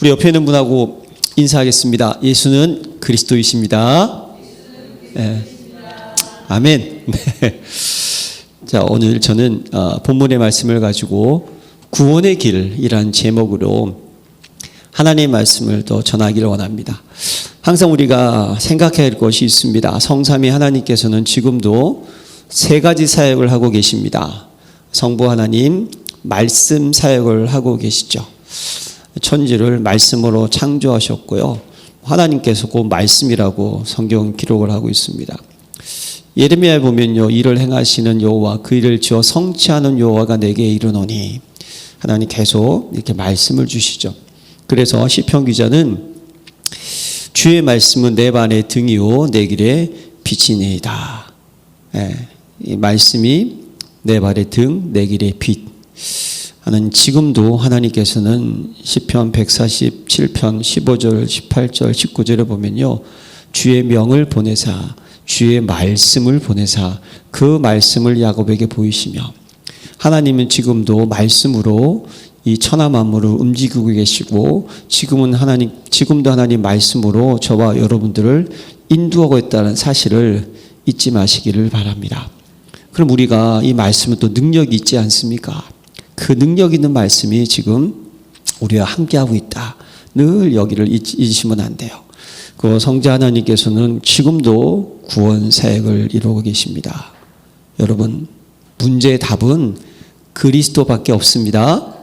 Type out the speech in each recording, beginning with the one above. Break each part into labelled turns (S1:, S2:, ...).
S1: 우리 옆에 있는 분하고 인사하겠습니다. 예수는 그리스도이십니다. 네. 아멘. 네. 자, 오늘 저는 본문의 말씀을 가지고 구원의 길이란 제목으로 하나님의 말씀을 또 전하기를 원합니다. 항상 우리가 생각해야 할 것이 있습니다. 성삼위 하나님께서는 지금도 세 가지 사역을 하고 계십니다. 성부 하나님, 말씀 사역을 하고 계시죠. 천지를 말씀으로 창조하셨고요. 하나님께서 그 말씀이라고 성경 기록을 하고 있습니다. 예레미야에 보면요, 이를 행하시는 여호와 그 일을 지어 성취하는 여호와가 내게 이르노니, 하나님 계속 이렇게 말씀을 주시죠. 그래서 시편 기자는 주의 말씀은 내 발의 등이요 내 길의 빛이니이다. 이 말씀이 내 발의 등, 내 길의 빛. 하는 지금도 하나님께서는 시편 147편 15절, 18절, 19절에 보면요, 주의 명을 보내사 주의 말씀을 보내사 그 말씀을 야곱에게 보이시며, 하나님은 지금도 말씀으로 이 천하 만물을 움직이고 계시고 지금도 하나님 말씀으로 저와 여러분들을 인도하고 있다는 사실을 잊지 마시기를 바랍니다. 그럼 우리가 이 말씀은 또 능력이 있지 않습니까? 그 능력 있는 말씀이 지금 우리와 함께하고 있다. 늘 여기를 잊으시면 안 돼요. 그 성자 하나님께서는 지금도 구원 사역을 이루고 계십니다. 여러분, 문제의 답은 그리스도밖에 없습니다.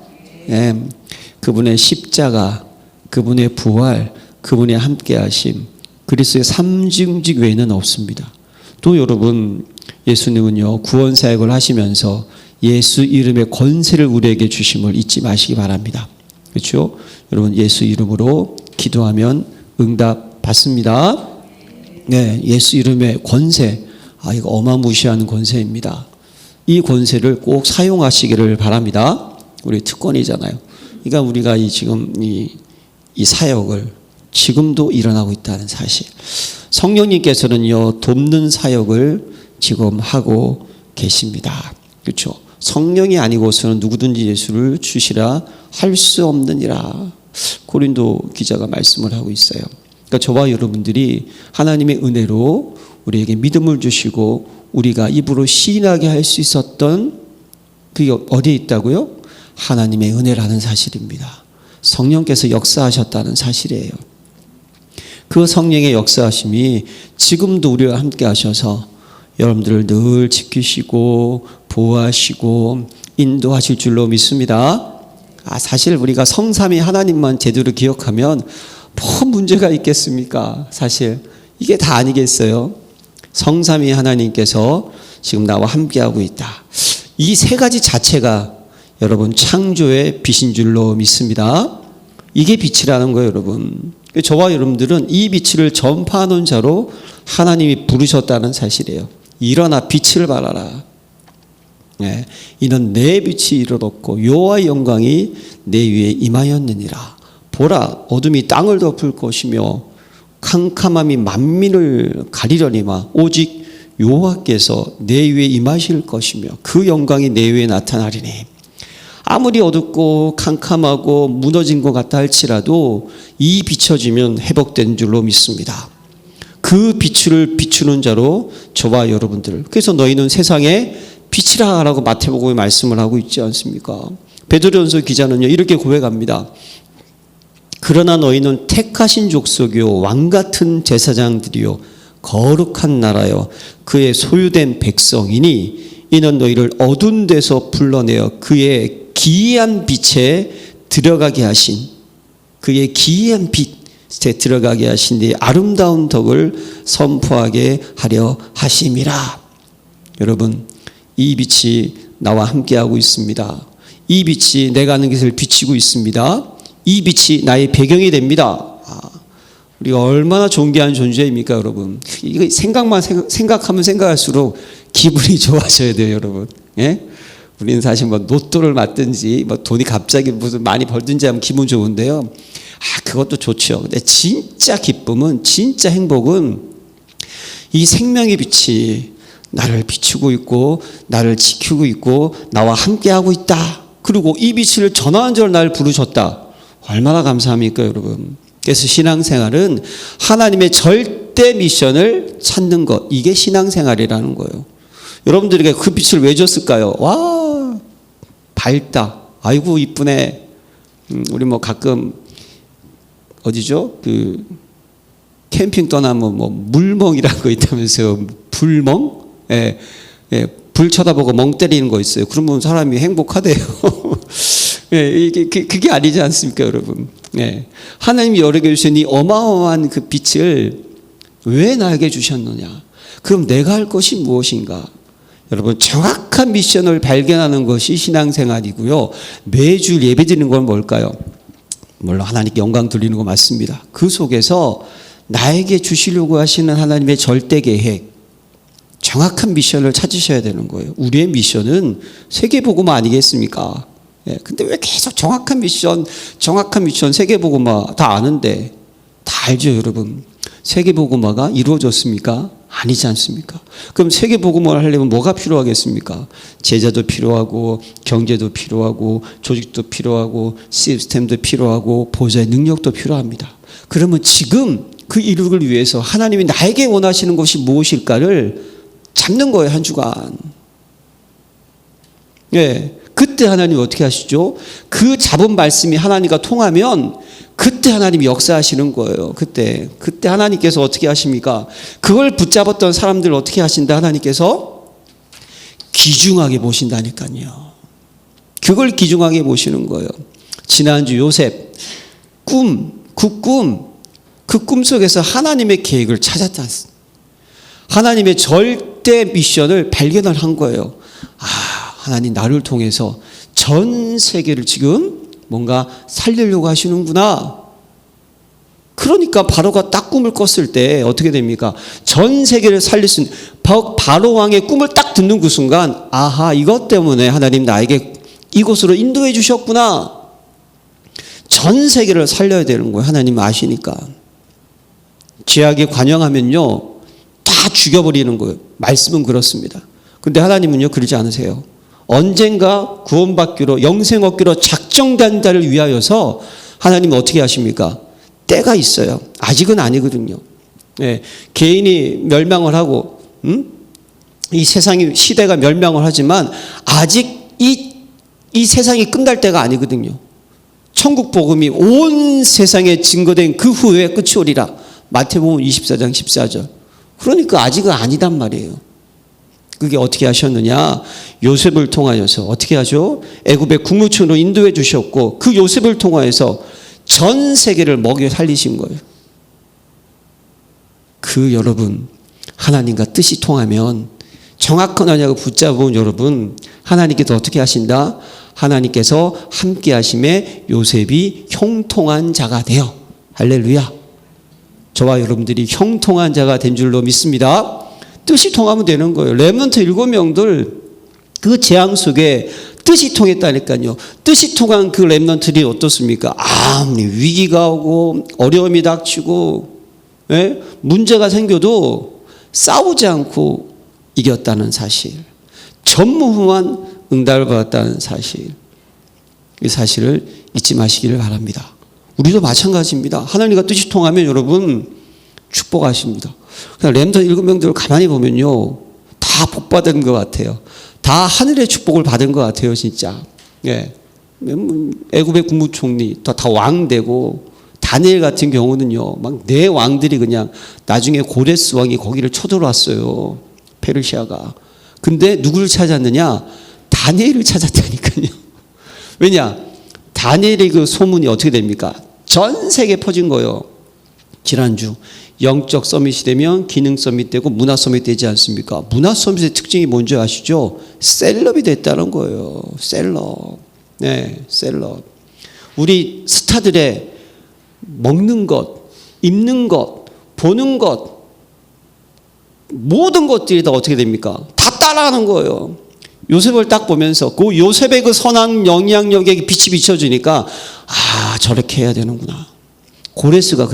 S1: 그분의 십자가, 그분의 부활, 그분의 함께하심, 그리스도의 삼중직 외에는 없습니다. 또 여러분, 예수님은요, 구원 사역을 하시면서 예수 이름의 권세를 우리에게 주심을 잊지 마시기 바랍니다. 그렇죠? 여러분, 예수 이름으로 기도하면 응답 받습니다. 네, 예수 이름의 권세, 이거 어마무시한 권세입니다. 이 권세를 꼭 사용하시기를 바랍니다. 우리 특권이잖아요. 그러니까 우리가 지금 이 사역을 지금도 일어나고 있다는 사실. 성령님께서는요, 돕는 사역을 지금 하고 계십니다. 그렇죠? 성령이 아니고서는 누구든지 예수를 주시라 할 수 없느니라. 고린도 기자가 말씀을 하고 있어요. 그러니까 저와 여러분들이 하나님의 은혜로 우리에게 믿음을 주시고 우리가 입으로 시인하게 할 수 있었던 그게 어디에 있다고요? 하나님의 은혜라는 사실입니다. 성령께서 역사하셨다는 사실이에요. 그 성령의 역사하심이 지금도 우리와 함께 하셔서 여러분들을 늘 지키시고 보호하시고 인도하실 줄로 믿습니다. 사실 우리가 성삼위 하나님만 제대로 기억하면 뭐 문제가 있겠습니까? 사실 이게 다 아니겠어요? 성삼위 하나님께서 지금 나와 함께하고 있다. 이 세 가지 자체가 여러분 창조의 빛인 줄로 믿습니다. 이게 빛이라는 거예요, 여러분. 저와 여러분들은 이 빛을 전파하는 자로 하나님이 부르셨다는 사실이에요. 일어나 빛을 발하라. 네, 이는 내 빛이 이르렀고 여호와의 영광이 내 위에 임하였느니라. 보라, 어둠이 땅을 덮을 것이며 캄캄함이 만민을 가리려니와 오직 여호와께서 내 위에 임하실 것이며 그 영광이 내 위에 나타나리니, 아무리 어둡고 캄캄하고 무너진 것 같다 할지라도 이 비춰지면 회복된 줄로 믿습니다. 그 빛을 비추는 자로 저와 여러분들, 그래서 너희는 세상에 빛이라 라고 마태복음에 말씀을 하고 있지 않습니까? 베드로전서 기자는요, 이렇게 고백합니다. 그러나 너희는 택하신 족속이요 왕같은 제사장들이요 거룩한 나라요 그의 소유된 백성이니, 이는 너희를 어두운 데서 불러내어 그의 기이한 빛에 들어가게 하신, 그의 기이한 빛에 들어가게 하신 네 아름다운 덕을 선포하게 하려 하심이라. 여러분, 이 빛이 나와 함께하고 있습니다. 이 빛이 내가 하는 것을 비치고 있습니다. 이 빛이 나의 배경이 됩니다. 우리가 얼마나 존귀한 존재입니까, 여러분? 이거 생각하면 생각할수록 기분이 좋아져야 돼요, 여러분. 예? 우리는 사실 뭐 로또를 맞든지 뭐 돈이 갑자기 무슨 많이 벌든지 하면 기분 좋은데요. 그것도 좋죠. 근데 진짜 기쁨은, 진짜 행복은 이 생명의 빛이 나를 비추고 있고 나를 지키고 있고 나와 함께하고 있다. 그리고 이 빛을 전하는 자로 나를 부르셨다. 얼마나 감사합니까, 여러분? 그래서 신앙생활은 하나님의 절대 미션을 찾는 것, 이게 신앙생활이라는 거예요. 여러분들에게 그 빛을 왜 줬을까요? 와, 밝다. 아이고 이쁘네. 우리 뭐 가끔 어디죠? 그 캠핑 떠나면 뭐 물멍이라는 거 있다면서요. 불멍? 예, 예, 불 쳐다보고 멍 때리는 거 있어요. 그러면 사람이 행복하대요. 예, 그게 아니지 않습니까, 여러분? 예, 하나님이 여러 개 주신 이 어마어마한 그 빛을 왜 나에게 주셨느냐? 그럼 내가 할 것이 무엇인가? 여러분, 정확한 미션을 발견하는 것이 신앙생활이고요. 매주 예배드리는 건 뭘까요? 물론 하나님께 영광 돌리는 거 맞습니다. 그 속에서 나에게 주시려고 하시는 하나님의 절대 계획, 정확한 미션을 찾으셔야 되는 거예요. 우리의 미션은 세계복음화 아니겠습니까? 예, 근데 왜 계속 정확한 미션, 세계복음화 다 아는데, 다 알죠, 여러분? 세계복음화가 이루어졌습니까? 아니지 않습니까? 그럼 세계복음화를 하려면 뭐가 필요하겠습니까? 제자도 필요하고, 경제도 필요하고, 조직도 필요하고, 시스템도 필요하고, 보좌의 능력도 필요합니다. 그러면 지금 그 이루기를 위해서 하나님이 나에게 원하시는 것이 무엇일까를 잡는 거예요, 한 주간. 예, 그때 하나님이 어떻게 하시죠? 그 잡은 말씀이 하나님과 통하면 그때 하나님이 역사하시는 거예요. 그때 하나님께서 어떻게 하십니까? 그걸 붙잡았던 사람들을 어떻게 하신다? 하나님께서 귀중하게 보신다니까요. 그걸 귀중하게 보시는 거예요. 지난주 요셉 그 꿈 속에서 하나님의 계획을 찾았다. 하나님의 절대 미션을 발견을 한 거예요. 아, 하나님 나를 통해서 전 세계를 지금 뭔가 살리려고 하시는구나. 그러니까 바로가 딱 꿈을 꿨을 때 어떻게 됩니까? 전 세계를 살릴 수 있는 바로 왕의 꿈을 딱 듣는 그 순간, 아하, 이것 때문에 하나님 나에게 이곳으로 인도해 주셨구나. 전 세계를 살려야 되는 거예요. 하나님 아시니까. 죄악에 관영하면요 다 죽여버리는 거예요. 말씀은 그렇습니다. 근데 하나님은요 그러지 않으세요. 언젠가 구원받기로, 영생 얻기로 작정된 자를 위하여서 하나님은 어떻게 하십니까? 때가 있어요. 아직은 아니거든요. 예, 개인이 멸망을 하고 이 세상이, 시대가 멸망을 하지만 아직 이 세상이 끝날 때가 아니거든요. 천국 복음이 온 세상에 증거된 그 후에 끝이 오리라. 마태복음 24장 14절. 그러니까 아직은 아니단 말이에요. 그게 어떻게 하셨느냐? 요셉을 통하여서 어떻게 하죠? 애굽의 국무총리로 인도해 주셨고 그 요셉을 통하여서 전 세계를 먹여 살리신 거예요. 그 여러분, 하나님과 뜻이 통하면, 정확한 언약을 붙잡은 여러분, 하나님께서 어떻게 하신다? 하나님께서 함께 하심에 요셉이 형통한 자가 되어, 할렐루야. 저와 여러분들이 형통한 자가 된 줄로 믿습니다. 뜻이 통하면 되는 거예요. 렘넌트 7명들 그 재앙 속에 뜻이 통했다니까요. 뜻이 통한 그 렘넌트들이 어떻습니까? 아무리 위기가 오고 어려움이 닥치고 문제가 생겨도 싸우지 않고 이겼다는 사실, 전무후무한 응답을 받았다는 사실, 이 사실을 잊지 마시기를 바랍니다. 우리도 마찬가지입니다. 하나님과 뜻이 통하면 여러분 축복하십니다. 렘넌트 7명들을 가만히 보면요 다 복받은 것 같아요. 다 하늘의 축복을 받은 것 같아요, 진짜. 예. 애굽의 국무총리, 다 왕 되고, 다니엘 같은 경우는요, 막 네 왕들이 그냥 나중에 고레스 왕이 거기를 쳐들어왔어요. 페르시아가. 근데 누구를 찾았느냐? 다니엘을 찾았다니까요. 왜냐? 다니엘의 그 소문이 어떻게 됩니까? 전 세계에 퍼진 거예요. 지난주. 영적 서밋이 되면 기능 서밋 되고 문화 서밋 되지 않습니까? 문화 서밋의 특징이 뭔지 아시죠? 셀럽이 됐다는 거예요. 셀럽. 네, 셀럽. 우리 스타들의 먹는 것, 입는 것, 보는 것, 모든 것들이 다 어떻게 됩니까? 다 따라하는 거예요. 요셉을 딱 보면서 그 요셉의 그 선한 영향력에 빛이 비춰지니까 아, 저렇게 해야 되는구나. 고레스가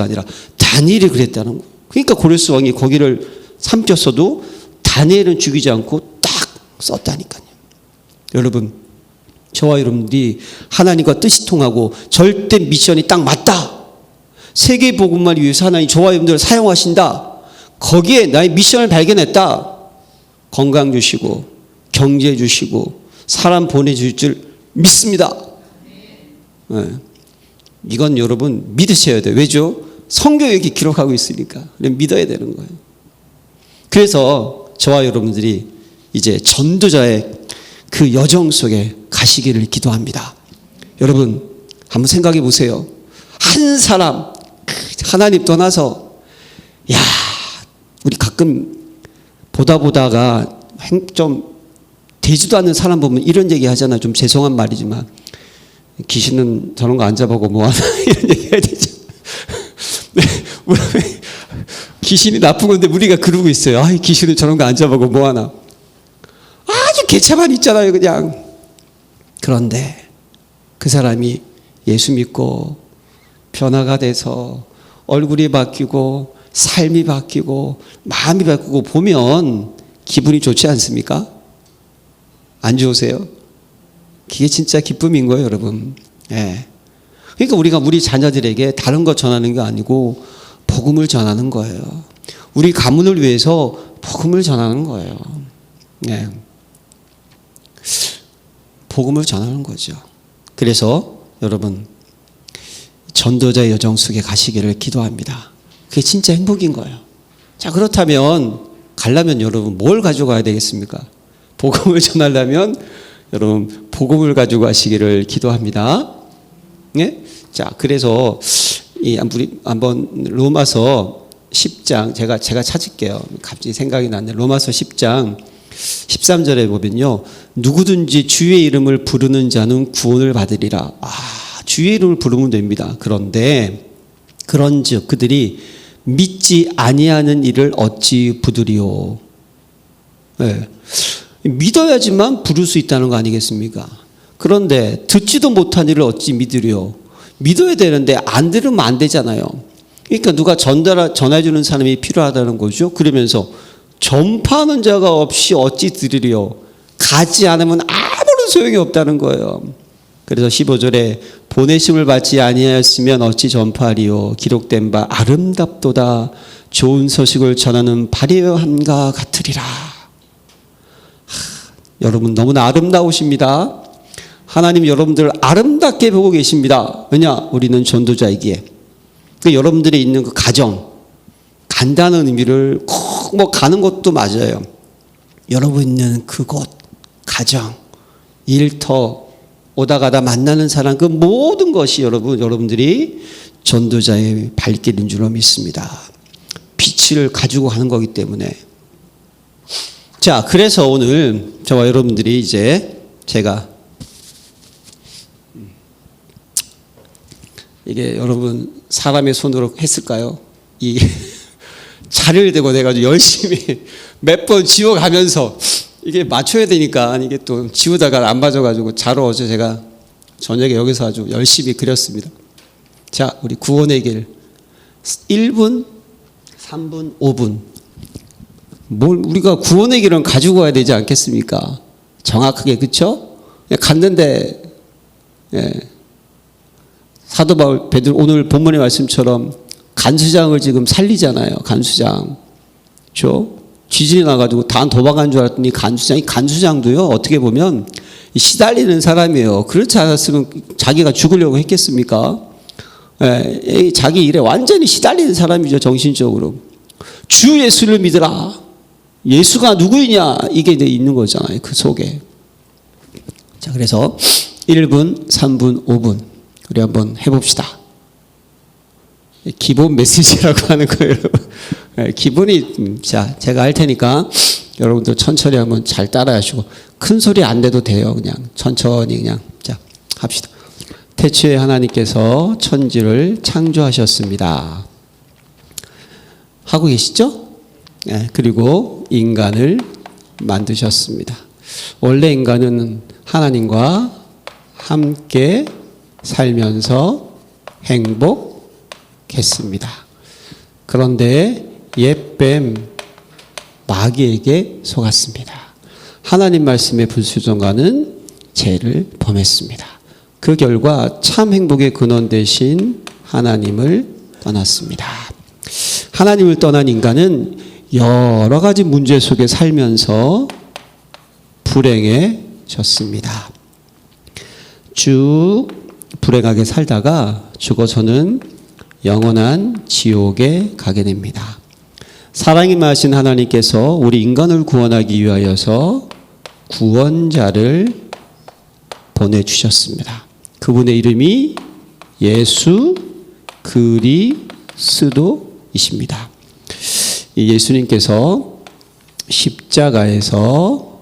S1: 아니라 다니엘이 그랬다는 거예요. 그러니까 고레스 왕이 거기를 삼켰어도 다니엘은 죽이지 않고 딱 썼다니까요. 여러분, 저와 여러분들이 하나님과 뜻이 통하고 절대 미션이 딱 맞다. 세계 복음만을 위해서 하나님 저와 여러분들을 사용하신다. 거기에 나의 미션을 발견했다. 건강 주시고 경제 주시고 사람 보내줄 줄 믿습니다. 네. 이건 여러분 믿으셔야 돼요. 왜죠? 성경에 이렇게 기록하고 있으니까. 믿어야 되는 거예요. 그래서 저와 여러분들이 이제 전도자의 그 여정 속에 가시기를 기도합니다. 여러분 한번 생각해 보세요. 한 사람 하나님 떠나서 야 우리 가끔 보다가 좀 되지도 않는 사람 보면 이런 얘기 하잖아요. 좀 죄송한 말이지만 귀신은 저런 거 안 잡아고 뭐하나 이런 얘기 해야 되죠. 귀신이 나쁜 건데 우리가 그러고 있어요. 아, 귀신은 저런 거 안 잡아고 뭐하나. 아주 개차만 있잖아요 그냥. 그런데 그 사람이 예수 믿고 변화가 돼서 얼굴이 바뀌고 삶이 바뀌고 마음이 바뀌고 보면 기분이 좋지 않습니까? 안 좋으세요? 그게 진짜 기쁨인 거예요 여러분. 예. 그러니까 우리가 우리 자녀들에게 다른 것 전하는 게 아니고 복음을 전하는 거예요. 우리 가문을 위해서 복음을 전하는 거예요. 예. 복음을 전하는 거죠. 그래서 여러분 전도자의 여정 속에 가시기를 기도합니다. 그게 진짜 행복인 거예요. 자, 그렇다면 가려면 여러분 뭘 가져가야 되겠습니까? 복음을 전하려면 여러분 복음을 가지고 가시기를 기도합니다. 예? 자, 그래서 우리 한번 로마서 10장 제가 찾을게요. 갑자기 생각이 났네. 로마서 10장 13절에 보면요. 누구든지 주의 이름을 부르는 자는 구원을 받으리라. 주의 이름을 부르면 됩니다. 그런데 그런즉 그들이 믿지 아니하는 일을 어찌 부두리요. 네. 믿어야지만 부를 수 있다는 거 아니겠습니까? 그런데 듣지도 못한 일을 어찌 믿으려. 믿어야 되는데 안 들으면 안 되잖아요. 그러니까 누가 전해주는 사람이 필요하다는 거죠. 그러면서 전파하는 자가 없이 어찌 들으려. 가지 않으면 아무런 소용이 없다는 거예요. 그래서 15절에 보내심을 받지 아니하였으면 어찌 전파하리요. 기록된 바 아름답도다. 좋은 소식을 전하는 발효함과 같으리라. 여러분 너무나 아름다우십니다. 하나님 여러분들을 아름답게 보고 계십니다. 왜냐? 우리는 전도자이기에. 여러분들이 있는 그 가정, 간다는 의미를 꼭 뭐 가는 것도 맞아요. 여러분 있는 그곳, 가정, 일터, 오다 가다 만나는 사람, 그 모든 것이 여러분들이 전도자의 발길인 줄로 믿습니다. 빛을 가지고 가는 거기 때문에. 자, 그래서 오늘 저와 여러분들이 이제 제가 이게 여러분 사람의 손으로 했을까요? 이 자리를 대고 내가 열심히 몇 번 지워가면서 이게 맞춰야 되니까 이게 또 지우다가 안 맞아가지고 자로 어제 제가 저녁에 여기서 아주 열심히 그렸습니다. 자, 우리 구원의 길 1분, 3분, 5분. 뭘 우리가 구원의 길은 가지고 가야 되지 않겠습니까? 정확하게, 그렇죠? 갔는데 사도 바울 베드로 오늘 본문의 말씀처럼 간수장을 지금 살리잖아요. 간수장. 그렇죠? 지진이 나가지고 다 도망간 줄 알았더니 간수장도요. 어떻게 보면 시달리는 사람이에요. 그렇지 않았으면 자기가 죽으려고 했겠습니까? 자기 일에 완전히 시달리는 사람이죠. 정신적으로. 주 예수를 믿으라. 예수가 누구이냐 이게 있는 거잖아요. 그 속에. 자, 그래서 1분, 3분, 5분 우리 한번 해봅시다. 기본 메시지라고 하는 거예요. 기본이 자 제가 할 테니까 여러분들 천천히 한번 잘 따라하시고 큰 소리 안 내도 돼요. 그냥 천천히 그냥 자 합시다. 태초에 하나님께서 천지를 창조하셨습니다. 하고 계시죠? 네, 그리고 인간을 만드셨습니다. 원래 인간은 하나님과 함께 살면서 행복했습니다. 그런데 옛뱀 마귀에게 속았습니다. 하나님 말씀의 불순종과는
S2: 죄를 범했습니다. 그 결과 참 행복의 근원 되신 하나님을 떠났습니다. 하나님을 떠난 인간은 여러 가지 문제 속에 살면서 불행해졌습니다. 쭉 불행하게 살다가 죽어서는 영원한 지옥에 가게 됩니다. 사랑이 많으신 하나님께서 우리 인간을 구원하기 위하여서 구원자를 보내주셨습니다. 그분의 이름이 예수 그리스도이십니다. 예수님께서 십자가에서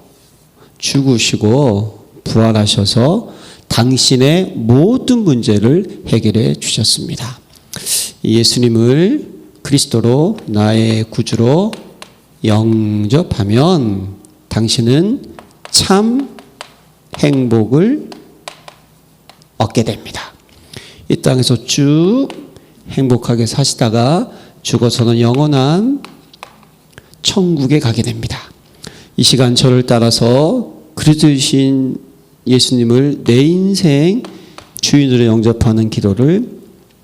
S2: 죽으시고 부활하셔서 당신의 모든 문제를 해결해 주셨습니다. 예수님을 그리스도로 나의 구주로 영접하면 당신은 참 행복을 얻게 됩니다. 이 땅에서 쭉 행복하게 사시다가 죽어서는 영원한 천국에 가게 됩니다. 이 시간 저를 따라서 그리스도이신 예수님을 내 인생 주인으로 영접하는 기도를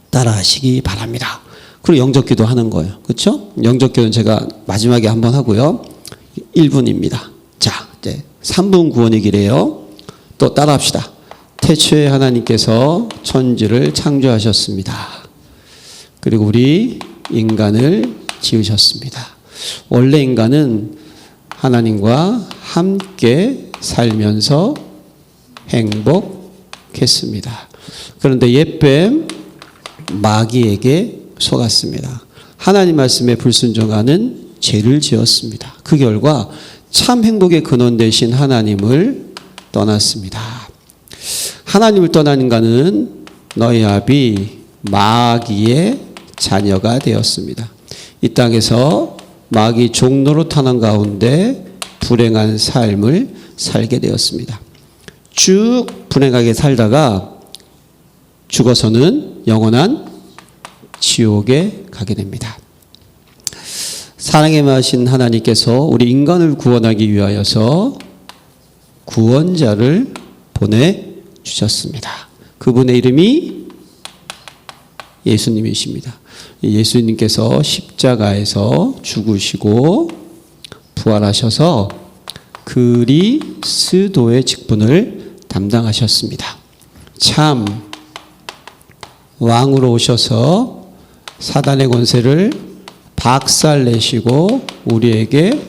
S2: 따라하시기 바랍니다. 그리고 영접기도 하는 거예요. 그렇죠? 영접기도는 제가 마지막에 한번 하고요. 1분입니다. 자, 이제 3분 구원의 길이에요. 또 따라합시다. 태초에 하나님께서 천지를 창조하셨습니다. 그리고 우리 인간을 지으셨습니다. 원래 인간은 하나님과 함께 살면서 행복했습니다. 그런데 옛뱀 마귀에게 속았습니다. 하나님 말씀에 불순종하는 죄를 지었습니다. 그 결과 참 행복의 근원 되신 하나님을 떠났습니다. 하나님을 떠난 인간은 너희 아비 마귀의 자녀가 되었습니다. 이 땅에서 마귀 종노릇 하는 가운데 불행한 삶을 살게 되었습니다. 쭉 불행하게 살다가 죽어서는 영원한 지옥에 가게 됩니다. 사랑에 마신 하나님께서 우리 인간을 구원하기 위하여서 구원자를 보내주셨습니다. 그분의 이름이 예수님이십니다. 예수님께서 십자가에서 죽으시고 부활하셔서 그리스도의 직분을 담당하셨습니다. 참 왕으로 오셔서 사단의 권세를 박살내시고 우리에게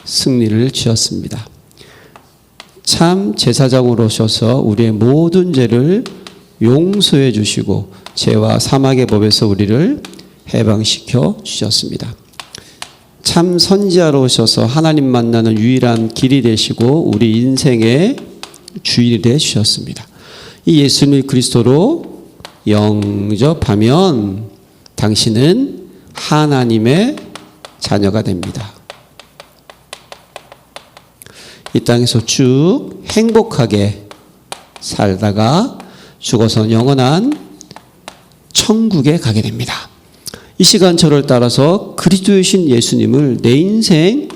S2: 승리를 주셨습니다. 참 제사장으로 오셔서 우리의 모든 죄를 용서해 주시고 죄와 사망의 법에서 우리를 해방시켜 주셨습니다. 참 선지자로 오셔서 하나님 만나는 유일한 길이 되시고 우리 인생의 주인이 되어 주셨습니다. 이 예수님 그리스도로 영접하면 당신은 하나님의 자녀가 됩니다. 이 땅에서 쭉 행복하게 살다가 죽어서 영원한 천국에 가게 됩니다. 이 시간 저를 따라서 그리스도이신 예수님을 내 인생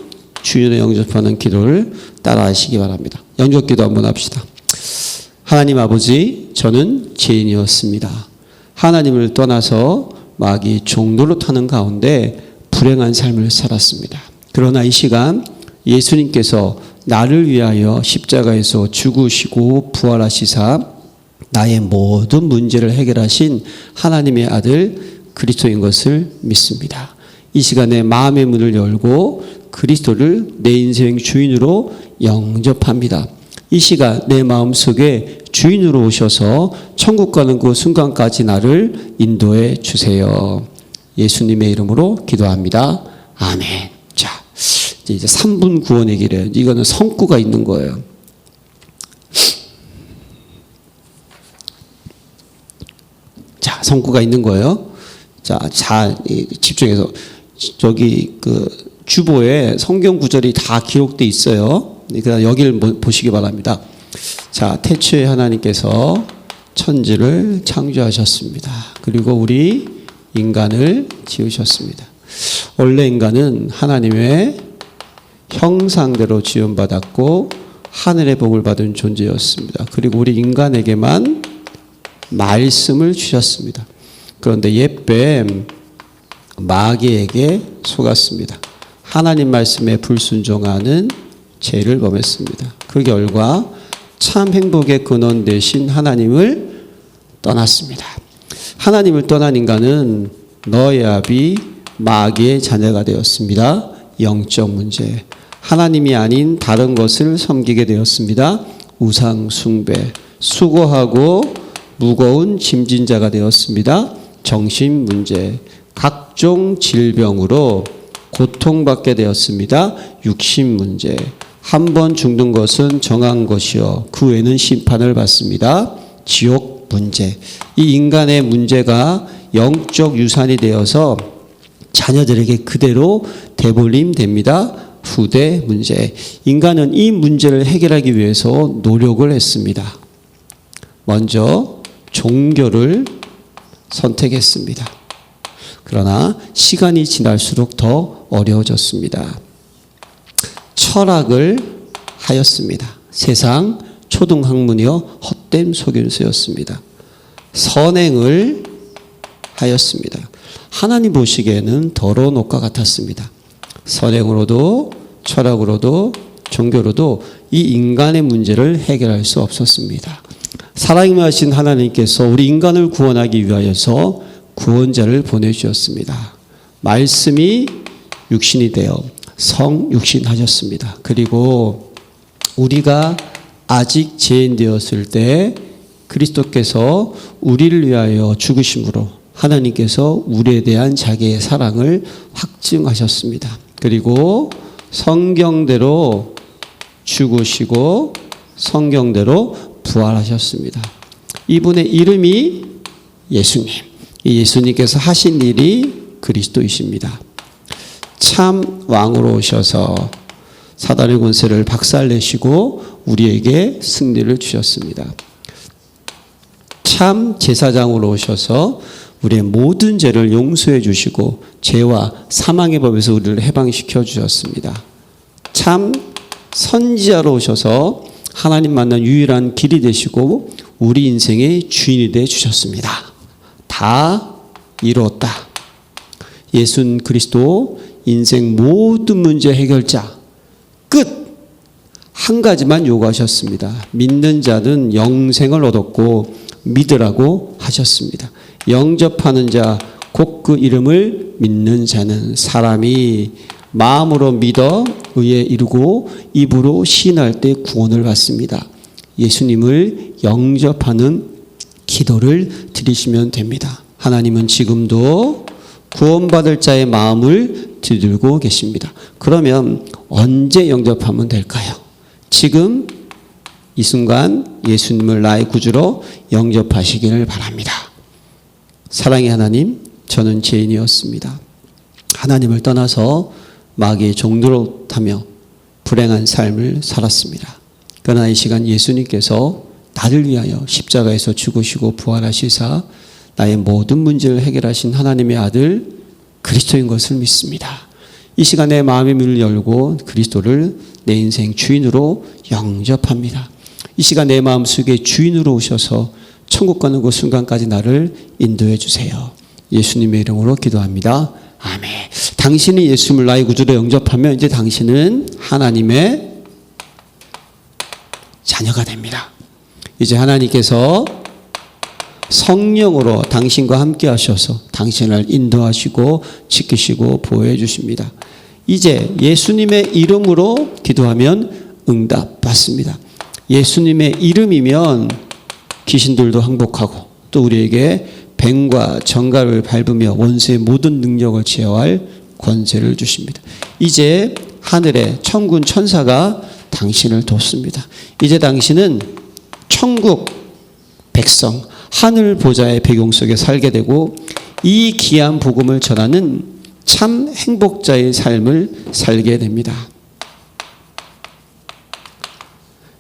S2: 주인으로 영접하는 기도를 따라하시기 바랍니다. 영접기도 한번 합시다. 하나님 아버지, 저는 죄인이었습니다. 하나님을 떠나서 마귀 종노릇하는 가운데 불행한 삶을 살았습니다. 그러나 이 시간 예수님께서 나를 위하여 십자가에서 죽으시고 부활하시사 나의 모든 문제를 해결하신 하나님의 아들 그리스도인 것을 믿습니다. 이 시간에 마음의 문을 열고 그리스도를 내 인생 주인으로 영접합니다. 이 시간 내 마음속에 주인으로 오셔서 천국 가는 그 순간까지 나를 인도해 주세요. 예수님의 이름으로 기도합니다. 아멘. 자, 이제 3분 구원의 길이에요. 이거는 성구가 있는 거예요. 자, 성구가 있는 거예요. 자, 집중해서 저기 그 주보에 성경 구절이 다 기록돼 있어요. 그러니까 여기를 보시기 바랍니다. 자, 태초에 하나님께서 천지를 창조하셨습니다. 그리고 우리 인간을 지으셨습니다. 원래 인간은 하나님의 형상대로 지음받았고 하늘의 복을 받은 존재였습니다. 그리고 우리 인간에게만 말씀을 주셨습니다. 그런데 옛뱀 마귀에게 속았습니다. 하나님 말씀에 불순종하는 죄를 범했습니다. 그 결과 참 행복의 근원 되신 하나님을 떠났습니다. 하나님을 떠난 인간은 너의 아비 마귀의 자녀가 되었습니다. 영적 문제. 하나님이 아닌 다른 것을 섬기게 되었습니다. 우상 숭배. 수고하고 무거운 짐진 자가 되었습니다. 정신 문제. 각종 질병으로 고통받게 되었습니다. 육신 문제. 한 번 죽는 것은 정한 것이요 그 외에는 심판을 받습니다. 지옥 문제. 이 인간의 문제가 영적 유산이 되어서 자녀들에게 그대로 되돌림됩니다. 후대 문제. 인간은 이 문제를 해결하기 위해서 노력을 했습니다. 먼저 종교를 선택했습니다. 그러나 시간이 지날수록 더 어려워졌습니다. 철학을 하였습니다. 세상 초등학문이요 헛된 속임수였습니다. 선행을 하였습니다. 하나님 보시기에는 더러운 옷과 같았습니다. 선행으로도 철학으로도 종교로도 이 인간의 문제를 해결할 수 없었습니다. 사랑하신 하나님께서 우리 인간을 구원하기 위하여서 구원자를 보내주셨습니다. 말씀이 육신이 되어 성육신하셨습니다. 그리고 우리가 아직 죄인 되었을 때 그리스도께서 우리를 위하여 죽으심으로 하나님께서 우리에 대한 자기의 사랑을 확증하셨습니다. 그리고 성경대로 죽으시고 성경대로 부활하셨습니다. 이분의 이름이 예수님. 이 예수님께서 하신 일이 그리스도이십니다. 참 왕으로 오셔서 사단의 권세를 박살내시고 우리에게 승리를 주셨습니다. 참 제사장으로 오셔서 우리의 모든 죄를 용서해 주시고 죄와 사망의 법에서 우리를 해방시켜 주셨습니다. 참 선지자로 오셔서 하나님 만난 유일한 길이 되시고 우리 인생의 주인이 되어 주셨습니다. 다 이루었다. 예수 그리스도 인생 모든 문제 해결자 끝! 한 가지만 요구하셨습니다. 믿는 자는 영생을 얻었고 믿으라고 하셨습니다. 영접하는 자, 곧 그 이름을 믿는 자는 사람이 마음으로 믿어 의에 이르고 입으로 시인할 때 구원을 받습니다. 예수님을 영접하는 기도를 드리시면 됩니다. 하나님은 지금도 구원받을 자의 마음을 들고 계십니다. 그러면 언제 영접하면 될까요? 지금 이 순간 예수님을 나의 구주로 영접하시기를 바랍니다. 사랑의 하나님, 저는 죄인이었습니다. 하나님을 떠나서 마귀의 종노릇 하며 불행한 삶을 살았습니다. 그러나 이 시간 예수님께서 나를 위하여 십자가에서 죽으시고 부활하시사 나의 모든 문제를 해결하신 하나님의 아들 그리스도인 것을 믿습니다. 이 시간에 마음의 문을 열고 그리스도를 내 인생 주인으로 영접합니다. 이 시간 내 마음속에 주인으로 오셔서 천국 가는 그 순간까지 나를 인도해 주세요. 예수님의 이름으로 기도합니다. 아멘. 당신이 예수님을 나의 구주로 영접하면 이제 당신은 하나님의 자녀가 됩니다. 이제 하나님께서 성령으로 당신과 함께 하셔서 당신을 인도하시고 지키시고 보호해 주십니다. 이제 예수님의 이름으로 기도하면 응답 받습니다. 예수님의 이름이면 귀신들도 항복하고 또 우리에게 뱀과 정갈을 밟으며 원수의 모든 능력을 제어할 권세를 주십니다. 이제 하늘의 천군 천사가 당신을 돕습니다. 이제 당신은 천국 백성 하늘 보좌의 배경 속에 살게 되고 이 귀한 복음을 전하는 참 행복자의 삶을 살게 됩니다.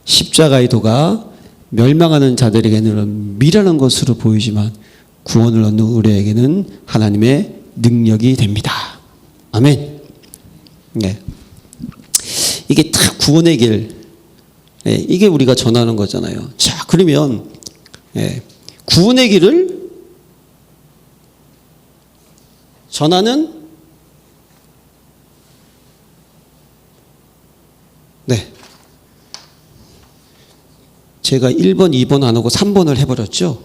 S2: 십자가의 도가 멸망하는 자들에게는 미련한 것으로 보이지만 구원을 얻는 우리에게는 하나님의 능력이 됩니다. 아멘. 네. 이게 다 구원의 길, 예, 이게 우리가 전하는 거잖아요. 자, 그러면 예, 구원의 길을 전하는 네. 제가 1번, 2번 안 하고 3번을 해버렸죠.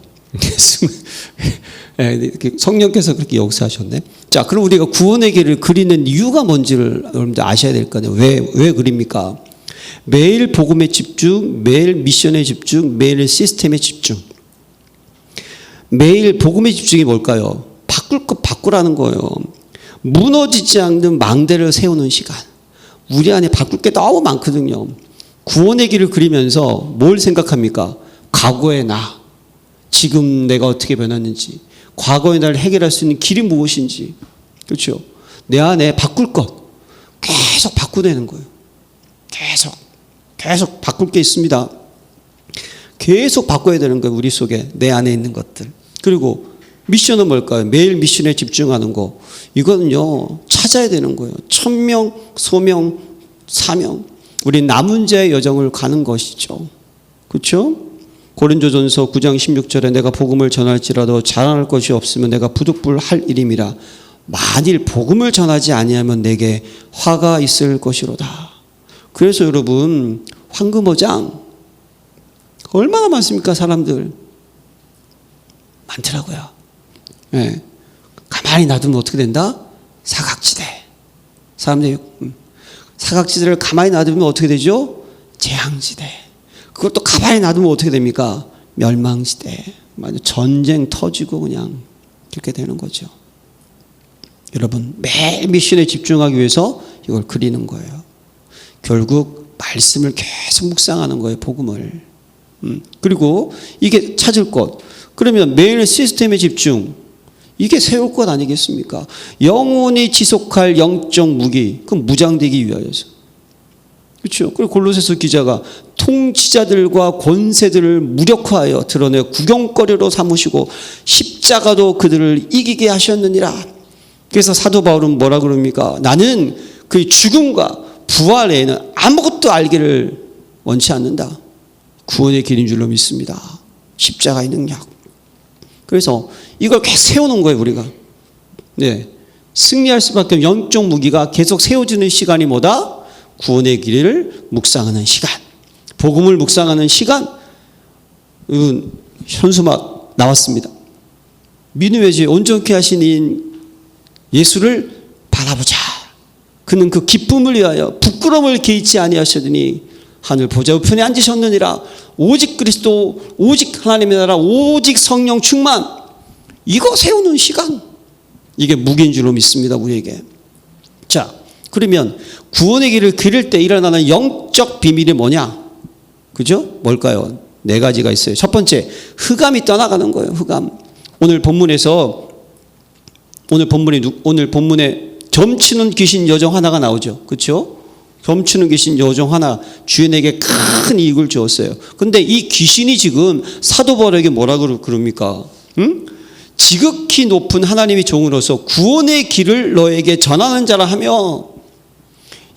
S2: 성령께서 그렇게 역사하셨네. 자, 그럼 우리가 구원의 길을 그리는 이유가 뭔지를 여러분들 아셔야 될 거 아니에요. 왜 그립니까? 매일 복음에 집중, 매일 미션에 집중, 매일 시스템에 집중. 매일 복음의 집중이 뭘까요? 바꿀 것 바꾸라는 거예요. 무너지지 않는 망대를 세우는 시간. 우리 안에 바꿀 게 너무 많거든요. 구원의 길을 그리면서 뭘 생각합니까? 과거의 나, 지금 내가 어떻게 변했는지, 과거의 나를 해결할 수 있는 길이 무엇인지, 그렇죠? 내 안에 바꿀 것 계속 바꾸내는 거예요. 계속 바꿀 게 있습니다. 계속 바꿔야 되는 거예요. 우리 속에 내 안에 있는 것들. 그리고 미션은 뭘까요? 매일 미션에 집중하는 거. 이거는요, 찾아야 되는 거예요. 천명, 소명, 사명. 우리 남은 자의 여정을 가는 것이죠. 그렇죠? 고린도전서 9장 16절에 내가 복음을 전할지라도 자랑할 것이 없으면 내가 부득불할 일임이라. 만일 복음을 전하지 아니하면 내게 화가 있을 것이로다. 그래서 여러분, 황금어장 얼마나 많습니까? 사람들 많더라고요. 네. 가만히 놔두면 어떻게 된다? 사각지대. 사람들이 사각지대를 가만히 놔두면 어떻게 되죠? 재앙지대. 그것도 가만히 놔두면 어떻게 됩니까? 멸망지대. 전쟁 터지고 그냥 그렇게 되는 거죠. 여러분, 매일 미션에 집중하기 위해서 이걸 그리는 거예요. 결국 말씀을 계속 묵상하는 거예요. 복음을. 그리고 이게 찾을 것. 그러면 매일 시스템에 집중. 이게 세울 것 아니겠습니까? 영원히 지속할 영적 무기. 그건 무장되기 위하여서. 그렇죠? 그리고 골로새서 기자가 통치자들과 권세들을 무력화하여 드러내 구경거리로 삼으시고 십자가도 그들을 이기게 하셨느니라. 그래서 사도 바울은 뭐라 그럽니까? 나는 그 죽음과 부활 외에는 아무것도 알기를 원치 않는다. 구원의 길인 줄로 믿습니다. 십자가의 능력. 그래서 이걸 계속 세우는 거예요, 우리가. 네. 승리할 수밖에 없는 영적 무기가 계속 세워지는 시간이 뭐다? 구원의 길을 묵상하는 시간. 복음을 묵상하는 시간. 현수막 나왔습니다. 믿음의 지 온전케 하신 예수를 바라보자. 그는 그 기쁨을 위하여 부끄러움을 개의치 아니하시더니 하늘 보좌 우편에 앉으셨느니라. 오직 그리스도, 오직 하나님의 나라, 오직 성령 충만. 이거 세우는 시간. 이게 무기인 줄로 믿습니다, 우리에게. 자, 그러면 구원의 길을 그릴 때 일어나는 영적 비밀이 뭐냐? 그죠? 뭘까요? 4가지가 있어요. 첫 번째, 흑암이 떠나가는 거예요. 흑암. 오늘 본문에 점치는 귀신 여정 하나가 나오죠. 그렇죠? 점치는 귀신 여정 하나, 주인에게 큰 이익을 주었어요. 근데 이 귀신이 지금 사도 바울에게 뭐라 그럽니까? 지극히 높은 하나님의 종으로서 구원의 길을 너에게 전하는 자라 하며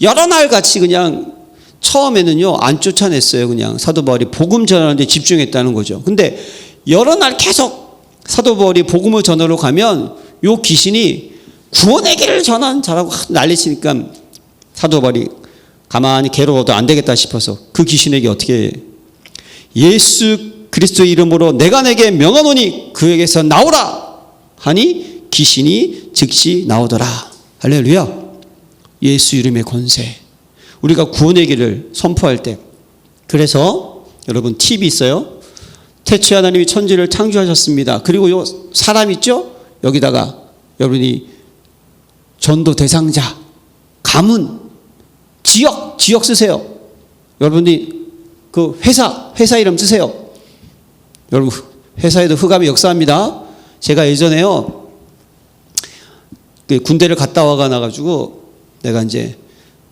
S2: 여러 날 같이 그냥 처음에는요 안 쫓아냈어요. 그냥 사도 바울이 복음 전하는데 집중했다는 거죠. 근데 여러 날 계속 사도 바울이 복음을 전하러 가면 요 귀신이 구원의 길을 전하는 자라고 난리치니까 사도 바울이 가만히 괴로워도 안 되겠다 싶어서 그 귀신에게 어떻게 해? 예수 그리스도의 이름으로 내가 내게 명하노니 그에게서 나오라 하니 귀신이 즉시 나오더라. 할렐루야. 예수 이름의 권세. 우리가 구원의 길을 선포할 때, 그래서 여러분 팁이 있어요. 태초에 하나님이 천지를 창조하셨습니다. 그리고 요 사람 있죠? 여기다가 여러분이 전도 대상자, 가문, 지역 쓰세요. 여러분이 그 회사 이름 쓰세요. 여러분 회사에도 흑암이 역사합니다. 제가 예전에요 군대를 갔다 와가 나가지고 내가 이제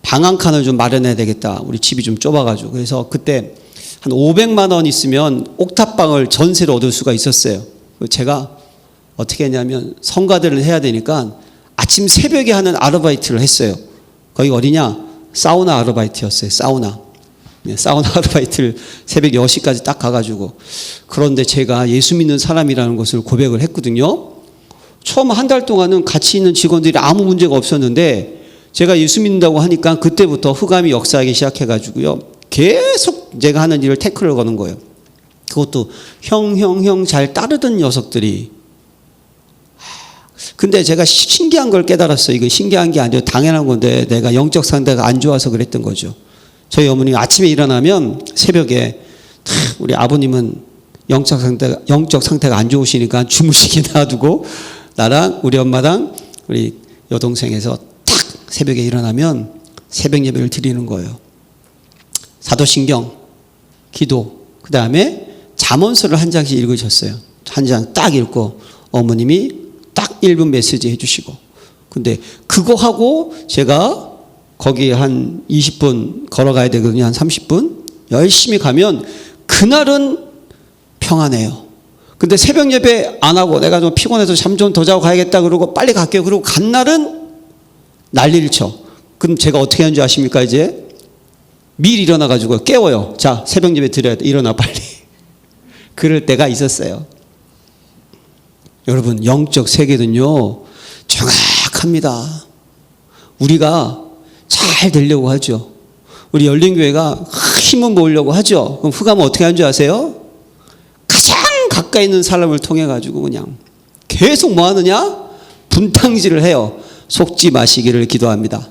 S2: 방 한 칸을 좀 마련해야 되겠다. 우리 집이 좀 좁아가지고. 그래서 그때 한 500만 원 있으면 옥탑방을 전세로 얻을 수가 있었어요. 제가 어떻게 했냐면 성가대를 해야 되니까 아침 새벽에 하는 아르바이트를 했어요. 거기 어디냐? 사우나 아르바이트였어요. 사우나. 사우나 아르바이트를 새벽 10시까지 딱 가가지고. 그런데 제가 예수 믿는 사람이라는 것을 고백을 했거든요. 처음 한 달 동안은 같이 있는 직원들이 아무 문제가 없었는데 제가 예수 믿는다고 하니까 그때부터 흑암이 역사하기 시작해가지고요. 계속 제가 하는 일을 태클을 거는 거예요. 그것도 형 잘 따르던 녀석들이. 근데 제가 신기한 걸 깨달았어요. 이거 신기한 게 아니라 당연한 건데 내가 영적 상태가 안 좋아서 그랬던 거죠. 저희 어머니 아침에 일어나면 새벽에 우리 아버님은 영적 상태가 안 좋으시니까 주무시게 놔두고 나랑 우리 엄마랑 우리 여동생에서 탁 새벽에 일어나면 새벽 예배를 드리는 거예요. 사도신경, 기도, 그 다음에 잠언서를 한 장씩 읽으셨어요. 한 장 딱 읽고 어머님이 딱 1분 메시지 해주시고. 근데 그거 하고 제가 거기 한 20분 걸어가야 되거든요. 한 30분. 열심히 가면 그날은 평안해요. 근데 새벽 예배 안 하고 내가 좀 피곤해서 잠 좀 더 자고 가야겠다 그러고 빨리 갈게요. 그러고 간 날은 난리를 쳐. 그럼 제가 어떻게 하는 줄 아십니까? 이제 미리 일어나가지고 깨워요. 자, 새벽 예배 드려야 돼. 일어나 빨리. 그럴 때가 있었어요. 여러분, 영적 세계는요 정확합니다. 우리가 잘 되려고 하죠. 우리 열린교회가 힘을 모으려고 하죠. 그럼 흑암은 어떻게 하는 줄 아세요? 가장 가까이 있는 사람을 통해 가지고 그냥 계속 뭐 하느냐? 분탕질을 해요. 속지 마시기를 기도합니다.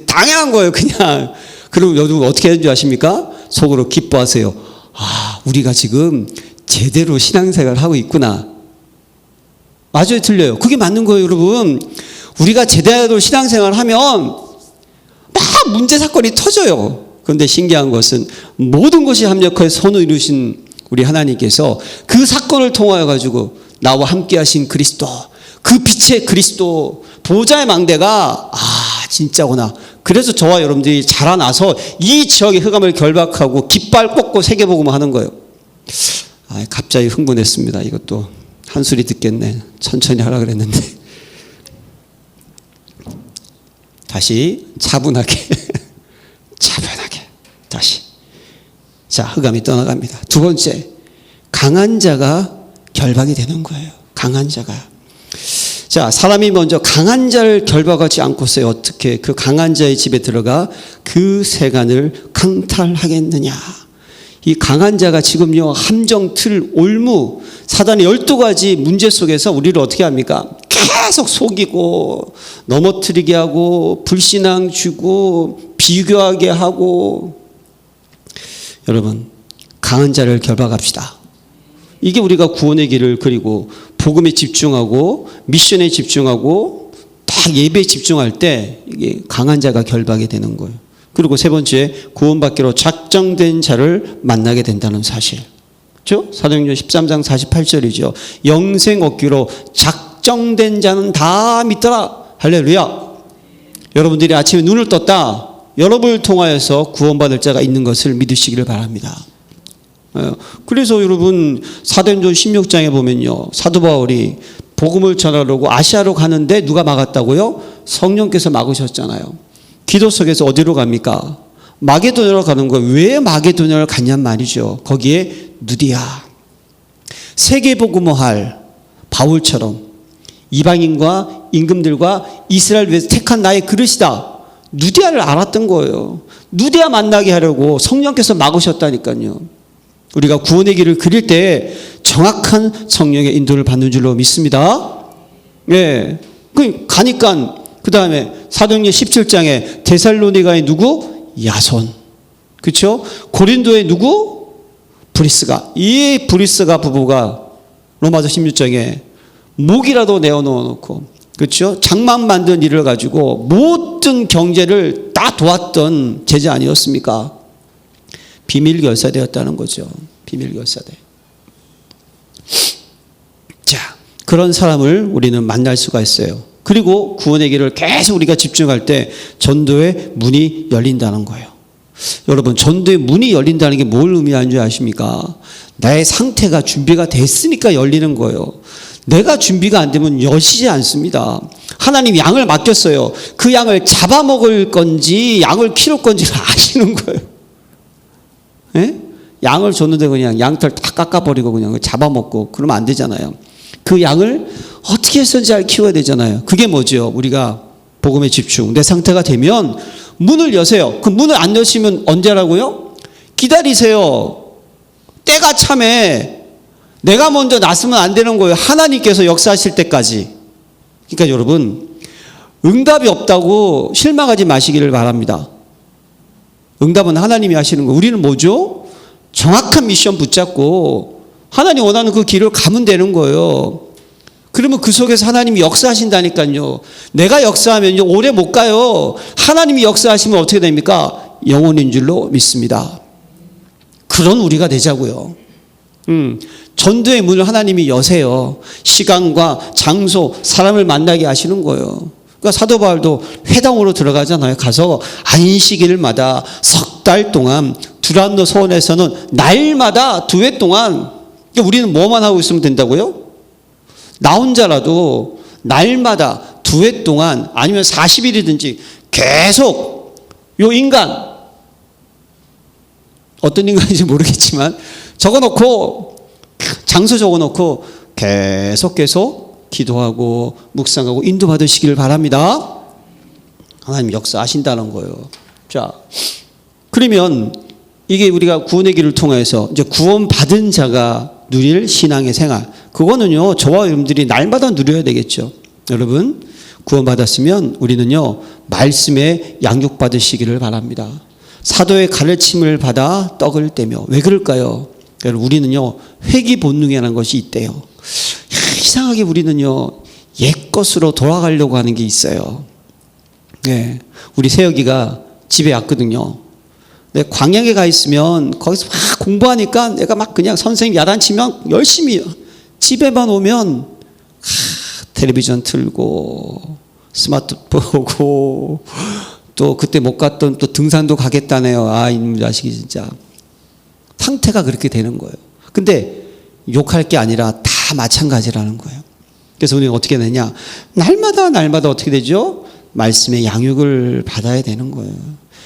S2: 당연한 거예요, 그냥. 그럼 여러분 어떻게 하는 줄 아십니까? 속으로 기뻐하세요. 아, 우리가 지금 제대로 신앙생활을 하고 있구나. 맞아요, 틀려요? 그게 맞는 거예요, 여러분. 우리가 제대로 신앙생활을 하면 막 문제 사건이 터져요. 그런데 신기한 것은 모든 것이 합력해서 손을 이루신 우리 하나님께서 그 사건을 통하여 가지고 나와 함께 하신 그리스도, 그 빛의 그리스도, 보좌의 망대가 진짜구나. 그래서 저와 여러분들이 자라나서 이 지역의 흑암을 결박하고 깃발 꽂고 세계복음을 하는 거예요. 갑자기 흥분했습니다. 이것도 한 소리 듣겠네. 천천히 하라 그랬는데. 다시 차분하게 차분하게 다시. 자, 흑암이 떠나갑니다. 두 번째, 강한 자가 결박이 되는 거예요. 강한 자가. 자, 사람이 먼저 강한 자를 결박하지 않고서 어떻게 그 강한 자의 집에 들어가 그 세간을 강탈하겠느냐. 이 강한 자가 지금요 함정, 틀, 올무, 사단의 12가지 문제 속에서 우리를 어떻게 합니까? 계속 속이고 넘어뜨리게 하고 불신앙 주고 비교하게 하고. 여러분, 강한 자를 결박합시다. 이게 우리가 구원의 길을 그리고 복음에 집중하고 미션에 집중하고 딱 예배에 집중할 때 이게 강한 자가 결박이 되는 거예요. 그리고 세 번째, 구원받기로 작정된 자를 만나게 된다는 사실. 그렇죠? 사도행전 13장 48절이죠. 영생 얻기로 작정된 자는 다 믿더라. 할렐루야. 여러분들이 아침에 눈을 떴다. 여러분을 통하여서 구원받을 자가 있는 것을 믿으시기를 바랍니다. 그래서 여러분 사도행전 16장에 보면요, 사도 바울이 복음을 전하려고 아시아로 가는데 누가 막았다고요? 성령께서 막으셨잖아요. 기도 속에서 어디로 갑니까? 마게도냐로 가는 거예요. 왜 마게도냐를 갔냔 말이죠. 거기에 누디아, 세계복음을 할 바울처럼 이방인과 임금들과 이스라엘 위해서 택한 나의 그릇이다. 누디아를 알았던 거예요. 누디아 만나게 하려고 성령께서 막으셨다니까요. 우리가 구원의 길을 그릴 때 정확한 성령의 인도를 받는 줄로 믿습니다. 예. 가니까 그 다음에 사도행전 17장에 데살로니가의 누구? 야손. 그렇죠? 고린도의 누구? 브리스가. 이 브리스가 부부가 로마서 16장에 목이라도 내어놓고, 그렇죠? 장막 만든 일을 가지고 모든 경제를 다 도왔던 제자 아니었습니까? 비밀 결사되었다는 거죠. 비밀 결사대. 자, 그런 사람을 우리는 만날 수가 있어요. 그리고 구원의 길을 계속 우리가 집중할 때 전도의 문이 열린다는 거예요. 여러분, 전도의 문이 열린다는 게 뭘 의미하는 줄 아십니까? 나의 상태가 준비가 됐으니까 열리는 거예요. 내가 준비가 안 되면 여시지 않습니다. 하나님 양을 맡겼어요. 그 양을 잡아먹을 건지 양을 키울 건지를 아시는 거예요. 예? 양을 줬는데 그냥 양털 다 깎아버리고 그냥 잡아먹고 그러면 안 되잖아요. 그 양을 어떻게 해서 잘 키워야 되잖아요. 그게 뭐죠? 우리가 복음에 집중. 내 상태가 되면 문을 여세요. 그 문을 안 여시면 언제라고요? 기다리세요. 때가 참에 내가 먼저 나서면 안 되는 거예요. 하나님께서 역사하실 때까지. 그러니까 여러분, 응답이 없다고 실망하지 마시기를 바랍니다. 응답은 하나님이 하시는 거예요. 우리는 뭐죠? 정확한 미션 붙잡고 하나님 원하는 그 길을 가면 되는 거예요. 그러면 그 속에서 하나님이 역사하신다니까요. 내가 역사하면요 오래 못 가요. 하나님이 역사하시면 어떻게 됩니까? 영원인 줄로 믿습니다. 그런 우리가 되자고요. 전도의 문을 하나님이 여세요. 시간과 장소, 사람을 만나게 하시는 거예요. 그러니까 사도 바울도 회당으로 들어가잖아요. 가서 안식일마다 석 달 동안 두란노 서원에서는 날마다 2회 동안, 그러니까 우리는 뭐만 하고 있으면 된다고요? 나 혼자라도 날마다 2회 동안 아니면 40일이든지 계속 요 인간, 어떤 인간인지 모르겠지만 적어놓고 장소 적어놓고 계속 기도하고 묵상하고 인도받으시기를 바랍니다. 하나님 역사하신다는 거예요. 자, 그러면 이게 우리가 구원의 길을 통해서 이제 구원받은 자가 누릴 신앙의 생활, 그거는요 저와 여러분들이 날마다 누려야 되겠죠. 여러분 구원받았으면 우리는요 말씀에 양육받으시기를 바랍니다. 사도의 가르침을 받아 떡을 떼며. 왜 그럴까요? 여러분 우리는요 회귀 본능이라는 것이 있대요. 이상하게 우리는요 옛 것으로 돌아가려고 하는 게 있어요. 네, 우리 세혁이가 집에 왔거든요. 내 광양에 가 있으면 거기서 막 공부하니까 내가 막 그냥 선생님 야단치면 열심히, 집에만 오면 텔레비전 틀고 스마트폰 보고 또 그때 못 갔던 또 등산도 가겠다네요. 아, 이놈 자식이 진짜. 상태가 그렇게 되는 거예요. 근데 욕할 게 아니라 다 마찬가지라는 거예요. 그래서 우리는 어떻게 되냐? 날마다 어떻게 되죠? 말씀의 양육을 받아야 되는 거예요.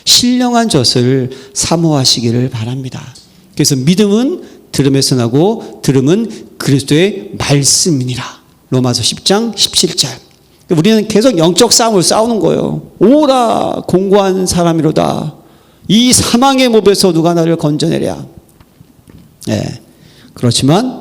S2: 신령한 젖을 사모하시기를 바랍니다. 그래서 믿음은 들음에서 나고 들음은 그리스도의 말씀이니라. 로마서 10장 17절. 우리는 계속 영적 싸움을 싸우는 거예요. 오라 공고한 사람이로다. 이 사망의 몹에서 누가 나를 건져내랴. 네. 그렇지만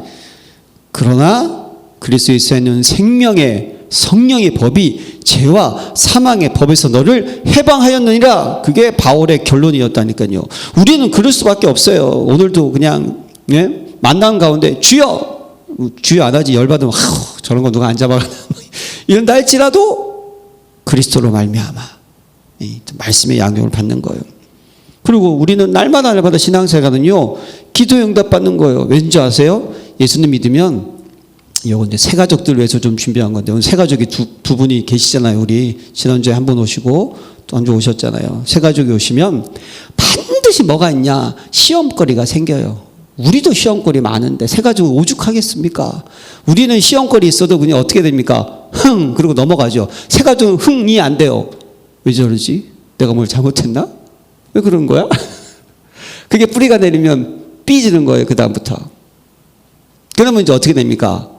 S2: 그러나 그리스도에 있는 생명의 성령의 법이 죄와 사망의 법에서 너를 해방하였느니라. 그게 바울의 결론이었다니까요. 우리는 그럴 수밖에 없어요. 오늘도 그냥 만남 가운데 주여 안 하지. 열받으면 저런 거 누가 안 잡아가나 이런다 할지라도 그리스도로 말미암아 말씀의 양육을 받는 거예요. 그리고 우리는 날마다 신앙생활은요 기도 응답 받는 거예요. 왠지 아세요? 예수님 믿으면, 이건 이제 새 가족들 위해서 좀 준비한 건데, 오늘 새 가족이 두 분이 계시잖아요. 우리 지난주에 한 분 오시고 또 한 분 오셨잖아요. 새 가족이 오시면 반드시 뭐가 있냐? 시험거리가 생겨요. 우리도 시험거리 많은데 새 가족은 오죽하겠습니까? 우리는 시험거리 있어도 그냥 어떻게 됩니까? 그러고 넘어가죠. 새 가족은 흥이 안 돼요. 왜 저러지? 내가 뭘 잘못했나? 왜 그런 거야? 그게 뿌리가 내리면 삐지는 거예요. 그 다음부터. 그러면 이제 어떻게 됩니까?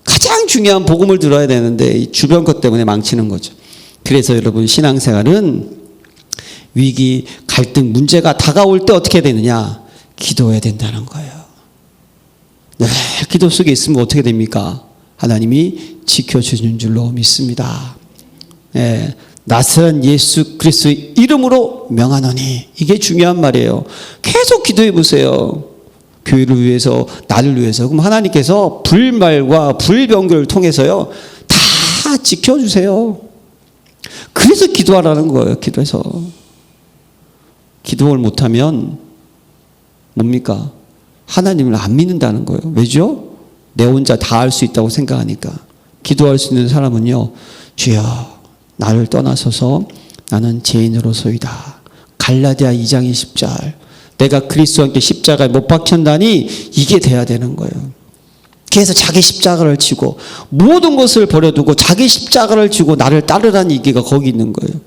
S2: 가장 중요한 복음을 들어야 되는데 주변 것 때문에 망치는 거죠. 그래서 여러분 신앙생활은 위기, 갈등, 문제가 다가올 때 어떻게 되느냐? 기도해야 된다는 거예요. 네, 기도 속에 있으면 어떻게 됩니까? 하나님이 지켜주는 줄로 믿습니다. 네, 나사렛 예수 그리스도의 이름으로 명하노니. 이게 중요한 말이에요. 계속 기도해 보세요. 교회를 위해서, 나를 위해서. 그럼 하나님께서 불말과 불병교를 통해서요 다 지켜주세요. 그래서 기도하라는 거예요. 기도해서. 기도를 못하면 뭡니까? 하나님을 안 믿는다는 거예요. 왜죠? 내 혼자 다 할 수 있다고 생각하니까. 기도할 수 있는 사람은요, 주여 나를 떠나서서 나는 죄인으로소이다. 갈라디아 2장 20절. 내가 그리스도와 함께 십자가에 못 박혔다니, 이게 돼야 되는 거예요. 그렇게 해서 자기 십자가를 지고 모든 것을 버려두고 자기 십자가를 지고 나를 따르라는 얘기가 거기 있는 거예요.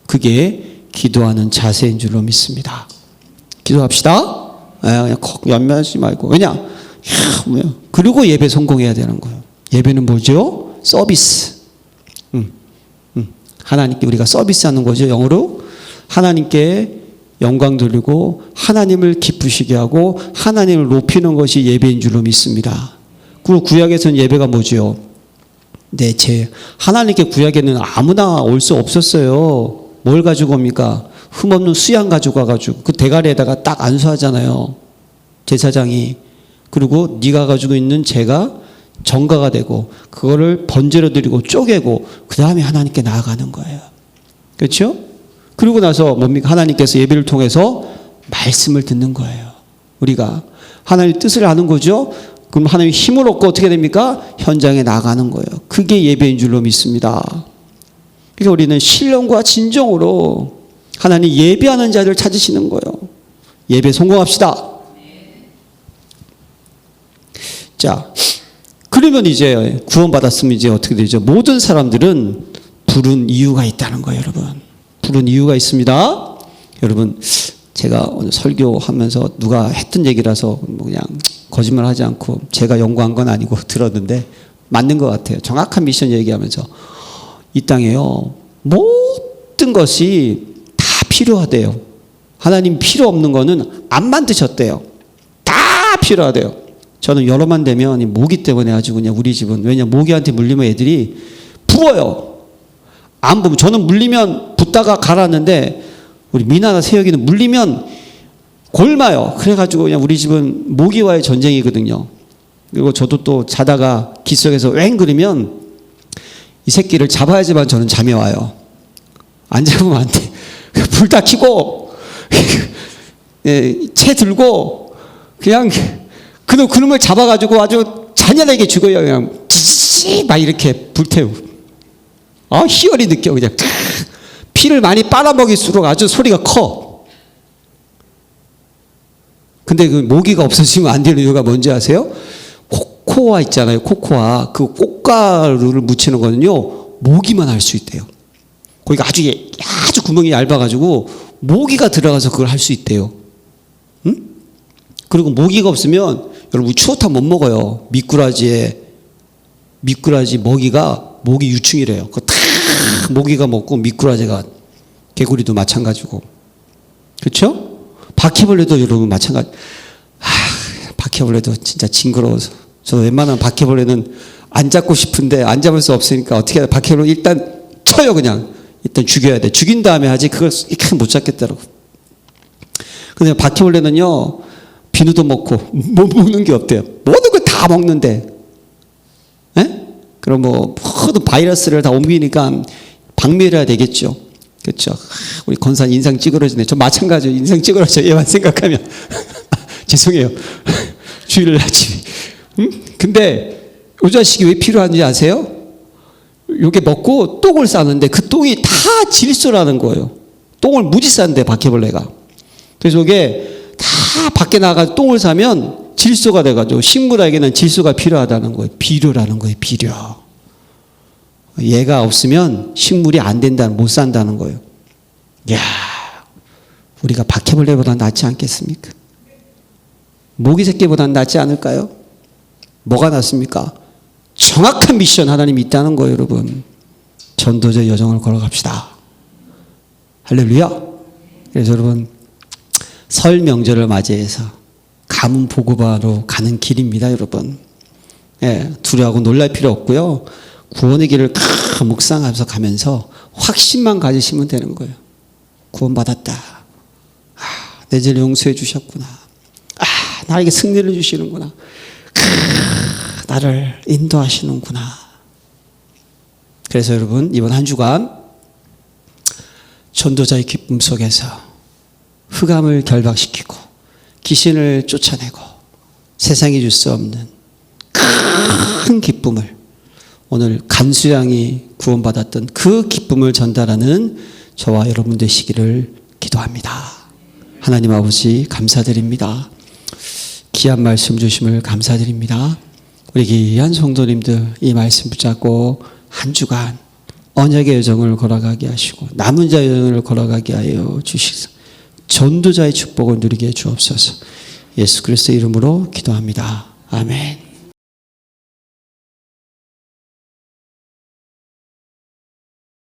S2: 그게 기도하는 자세인 줄로 믿습니다. 기도합시다. 그냥 연면하지 말고. 왜냐? 그리고 예배 성공해야 되는 거예요. 예배는 뭐죠? 서비스. 하나님께 우리가 서비스하는 거죠. 영어로 하나님께 영광 돌리고 하나님을 기쁘시게 하고 하나님을 높이는 것이 예배인 줄로 믿습니다. 그리고 구약에서는 예배가 뭐죠? 하나님께 구약에는 아무나 올 수 없었어요. 뭘 가지고 옵니까? 흠없는 수양 가지고 와가지고 그 대가리에다가 딱 안수하잖아요. 제사장이. 그리고 네가 가지고 있는 죄가 전가가 되고 그거를 번제로 드리고 쪼개고 그 다음에 하나님께 나아가는 거예요. 그렇죠? 그리고 나서 뭡니까? 하나님께서 예배를 통해서 말씀을 듣는 거예요. 우리가 하나님의 뜻을 아는 거죠. 그럼 하나님의 힘을 얻고 어떻게 됩니까? 현장에 나가는 거예요. 그게 예배인 줄로 믿습니다. 그러니까 우리는 신령과 진정으로 하나님 예배하는 자를 찾으시는 거예요. 예배 성공합시다. 자, 그러면 이제 구원받았으면 이제 어떻게 되죠? 모든 사람들은 부른 이유가 있다는 거예요, 여러분. 부른 이유가 있습니다. 여러분, 제가 오늘 설교하면서 누가 했던 얘기라서 그냥 거짓말 하지 않고 제가 연구한 건 아니고 들었는데 맞는 것 같아요. 정확한 미션 얘기하면서 이 땅에요, 모든 것이 다 필요하대요. 하나님 필요 없는 거는 안 만드셨대요. 다 필요하대요. 저는 여름만 되면 이 모기 때문에 아주 그냥 우리 집은, 왜냐 모기한테 물리면 애들이 부어요. 안 부으면, 저는 물리면 붓다가 가라앉는데 우리 미나나 세혁이는 물리면 골마요. 그래가지고 그냥 우리 집은 모기와의 전쟁이거든요. 그리고 저도 또 자다가 귓속에서 왱 그러면 이 새끼를 잡아야지만 저는 잠이 와요. 안 잡으면 안 돼. 불 다 켜고 채 들고 그냥 그놈을 잡아가지고 아주 잔인하게 죽어요. 그냥 찌찌 막 이렇게 불태우고. 희열이 느껴. 그냥 피를 많이 빨아먹일수록 아주 소리가 커. 근데 그 모기가 없어지면 안 되는 이유가 뭔지 아세요? 코코아 있잖아요. 코코아. 그 꽃가루를 묻히는 거는요, 모기만 할 수 있대요. 거기가 아주 구멍이 얇아가지고 모기가 들어가서 그걸 할 수 있대요. 응? 그리고 모기가 없으면 여러분 추어탕 못 먹어요. 미꾸라지 먹이가 모기 유충이래요. 그거 다 모기가 먹고 미꾸라지가, 개구리도 마찬가지고. 그렇죠? 바퀴벌레도 여러분 마찬가지. 바퀴벌레도 진짜 징그러워서. 저 웬만하면 바퀴벌레는 안 잡고 싶은데 안 잡을 수 없으니까 어떻게 해야 돼? 바퀴벌레 일단 쳐요. 그냥 일단 죽여야 돼. 죽인 다음에 하지 그걸 이렇게 못 잡겠더라고. 근데 바퀴벌레는요, 비누도 먹고 못 먹는 게 없대요. 모든 걸 다 먹는데. 에? 그럼 모든 바이러스를 다 옮기니까 박멸해야 되겠죠. 그렇죠. 우리 권사님 인상 찌그러지네. 저 마찬가지예요. 인상 찌그러져. 얘만 생각하면. 죄송해요. 주의를 하지. 근데 이 자식이 왜 필요한지 아세요? 요게 먹고 똥을 싸는데 그 똥이 다 질소라는 거예요. 똥을 무지 싼대, 바퀴벌레가. 그래서 이게 다 밖에 나가서 똥을 싸면 질소가 돼가지고 식물에게는 질소가 필요하다는 거예요. 비료라는 거예요. 비료. 얘가 없으면 식물이 안 된다는, 못 산다는 거예요. 이야, 우리가 바퀴벌레보다 낫지 않겠습니까? 모기 새끼보다 낫지 않을까요? 뭐가 낫습니까? 정확한 미션 하나님이 있다는 거예요, 여러분. 전도자의 여정을 걸어갑시다. 할렐루야. 그래서 여러분, 설 명절을 맞이해서 가문 보고바로 가는 길입니다, 여러분. 두려워하고 놀랄 필요 없고요. 구원의 길을 묵상하면서 가면서 확신만 가지시면 되는 거예요. 구원받았다. 내 죄를 용서해 주셨구나. 나에게 승리를 주시는구나. 나를 인도하시는구나. 그래서 여러분, 이번 한 주간 전도자의 기쁨 속에서 흑암을 결박시키고 귀신을 쫓아내고 세상이 줄 수 없는 큰 기쁨을, 오늘 간수양이 구원받았던 그 기쁨을 전달하는 저와 여러분 되시기를 기도합니다. 하나님 아버지 감사드립니다. 귀한 말씀 주심을 감사드립니다. 우리 귀한 성도님들 이 말씀 붙잡고 한 주간 언약의 여정을 걸어가게 하시고 남은 자의 여정을 걸어가게 하여 주시소. 전도자의 축복을 누리게 주옵소서. 예수 그리스도의 이름으로 기도합니다. 아멘.